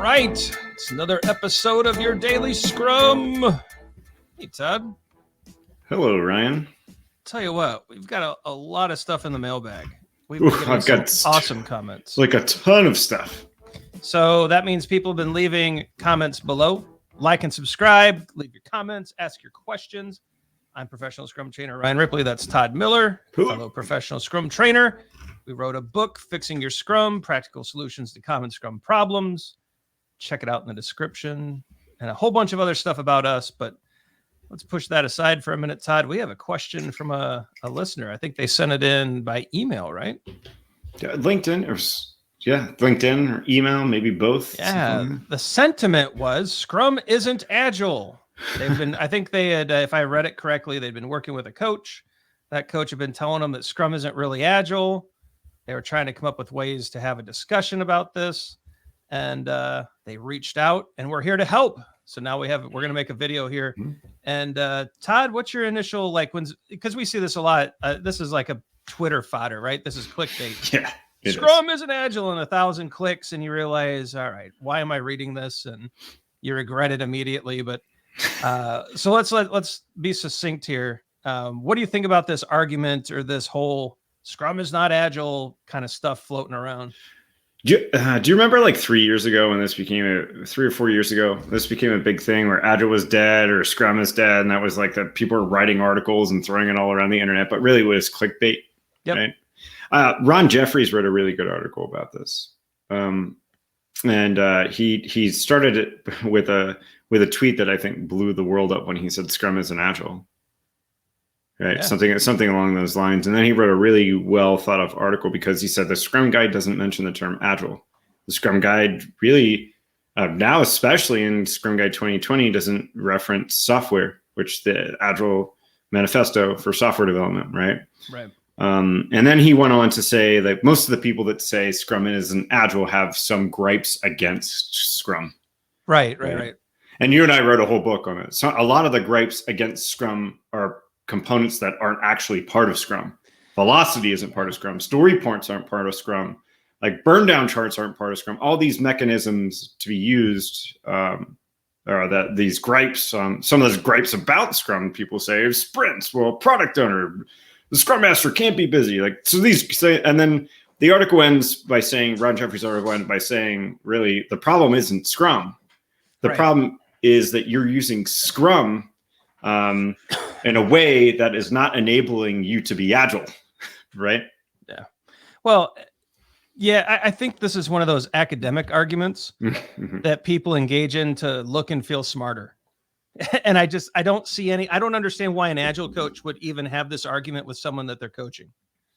right. It's another episode of Your Daily Scrum. Hey, Todd. Hello, Ryan. Tell you what, we've got a lot of stuff in the mailbag. I've got awesome comments. Like a ton of stuff. So that means people have been leaving comments below. Like and subscribe. Leave your comments. Ask your questions. I'm professional Scrum trainer Ryan Ripley. That's Todd Miller, fellow professional Scrum trainer. We wrote a book, Fixing Your Scrum, Practical Solutions to Common Scrum Problems. Check it out in the description. And a whole bunch of other stuff about us, but let's push that aside for a minute, Todd. We have a question from a listener. I think they sent it in by email, right? Yeah, LinkedIn or email, maybe both. Yeah, the sentiment was Scrum isn't agile. I think they had, if I read it correctly, they'd been working with a coach. That coach had been telling them that Scrum isn't really agile. They were trying to come up with ways to have a discussion about this. And they reached out, and we're here to help. So now we're going to make a video here. Mm-hmm. And Todd, what's your initial, because we see this a lot. This is like a Twitter fodder, right? This is clickbait. Yeah. Scrum isn't agile in 1,000 clicks, and you realize, all right, why am I reading this? And you regret it immediately. But so let's be succinct here. What do you think about this argument or this whole Scrum is not agile kind of stuff floating around? Do you remember like 3 years ago when this became 3 or 4 years ago, this became a big thing where Agile was dead or Scrum is dead. And that was like that people were writing articles and throwing it all around the internet, but really it was clickbait. Yep. Right? Ron Jeffries wrote a really good article about this. He started it with a tweet that I think blew the world up when he said Scrum isn't agile. Right. Yeah. Something along those lines. And then he wrote a really well thought of article because he said the Scrum Guide doesn't mention the term agile. The Scrum Guide really, now especially in Scrum Guide 2020, doesn't reference software, which the Agile manifesto for software development, right? Right. And then he went on to say that most of the people that say Scrum isn't agile have some gripes against Scrum. Right. And you and I wrote a whole book on it. So a lot of the gripes against Scrum are components that aren't actually part of Scrum. Velocity isn't part of Scrum. Story points aren't part of Scrum. Like burn down charts aren't part of Scrum. All these mechanisms to be used, or that these gripes, some of those gripes about Scrum, people say sprints. Well, product owner, the Scrum Master can't be busy. And then the article ends by saying, Ron Jeffries' article ended by saying, really, the problem isn't Scrum. The problem is that you're using Scrum in a way that is not enabling you to be agile, right? Yeah. Well, yeah, I think this is one of those academic arguments that people engage in to look and feel smarter. And I don't understand why an agile coach would even have this argument with someone that they're coaching.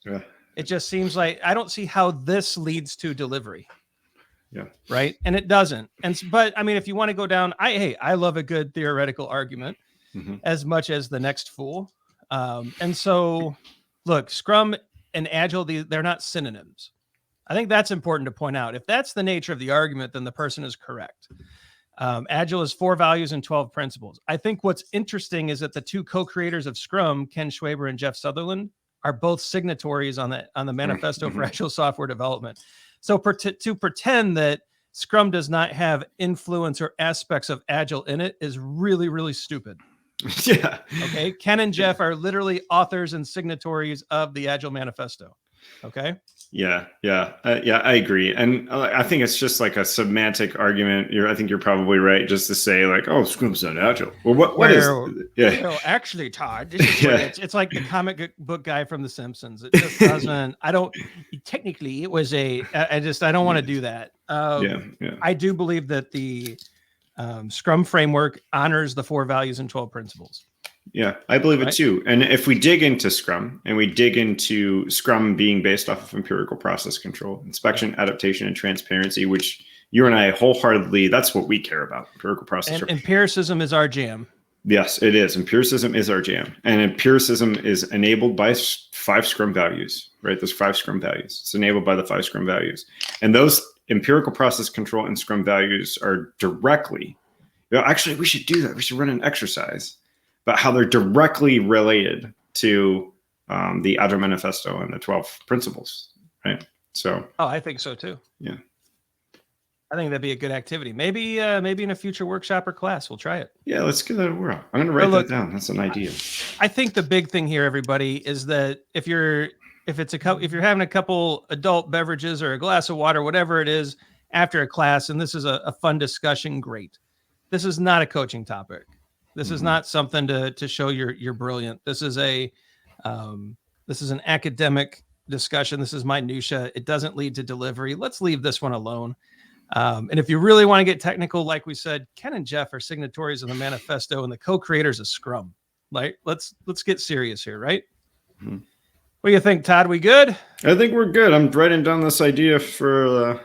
Yeah. It just seems like I don't see how this leads to delivery. Yeah. Right. And it doesn't. But I mean, if you want to go down, I love a good theoretical argument. Mm-hmm. As much as the next fool. And so, look, Scrum and Agile, they're not synonyms. I think that's important to point out. If that's the nature of the argument, then the person is correct. Agile is 4 values and 12 principles. I think what's interesting is that the 2 co-creators of Scrum, Ken Schwaber and Jeff Sutherland, are both signatories on the manifesto for Agile software development. So to pretend that Scrum does not have influence or aspects of Agile in it is really, really stupid. Yeah. Okay. Ken and Jeff are literally authors and signatories of the Agile manifesto. Okay. Yeah. I agree. And I think it's just like a semantic argument. I think you're probably right. Just to say like, oh, Scrum's not agile. Well, what is? Yeah. Well, actually, Todd, this is it's like the comic book guy from The Simpsons. It just doesn't. Technically, it was I don't want to do that. I do believe that the Scrum framework honors the 4 values and 12 principles. Yeah, I believe it too. And if we dig into Scrum and we dig into Scrum being based off of empirical process control, inspection, adaptation, and transparency, which you and I wholeheartedly, that's what we care about, empirical process. And empiricism is our jam. Yes, it is. Empiricism is our jam. And empiricism is enabled by 5 Scrum values, right? There's 5 Scrum values. It's enabled by the 5 Scrum values. And those empirical process control and Scrum values are directly, actually, we should do that. We should run an exercise about how they're directly related to the Agile manifesto and the 12 principles, right? So. Oh, I think so too. Yeah. I think that'd be a good activity. Maybe in a future workshop or class, we'll try it. Yeah, let's give that a whirl. I'm going to write that down. That's an idea. I think the big thing here, everybody, is that if you're having a couple adult beverages or a glass of water, whatever it is, after a class, and this is a fun discussion, great. This is not a coaching topic. This is not something to show you're brilliant. This is an academic discussion. This is minutia. It doesn't lead to delivery. Let's leave this one alone. And if you really want to get technical, like we said, Ken and Jeff are signatories of the manifesto and the co-creators of Scrum. Like, let's get serious here, right? Mm-hmm. What do you think, Todd? We good? I think we're good. I'm writing down this idea for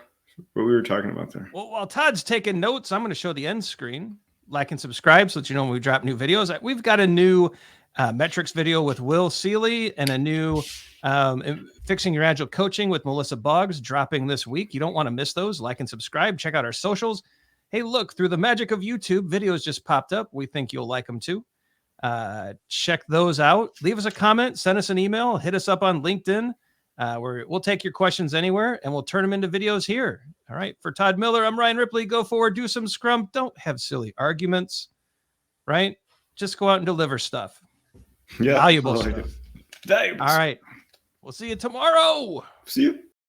what we were talking about there. Well, while Todd's taking notes, I'm going to show the end screen. Like and subscribe so that you know when we drop new videos. We've got a new metrics video with Will Seeley and a new Fixing Your Agile Coaching with Melissa Boggs dropping this week. You don't want to miss those. Like and subscribe. Check out our socials. Hey, look, through the magic of YouTube, videos just popped up. We think you'll like them too. Check those out. Leave us a comment. Send us an email. Hit us up on LinkedIn. We'll take your questions anywhere, and we'll turn them into videos here. All right. For Todd Miller, I'm Ryan Ripley. Go forward, do some Scrum. Don't have silly arguments, right? Just go out and deliver stuff. Yeah. Valuable stuff. Valuable. All right. We'll see you tomorrow. See you.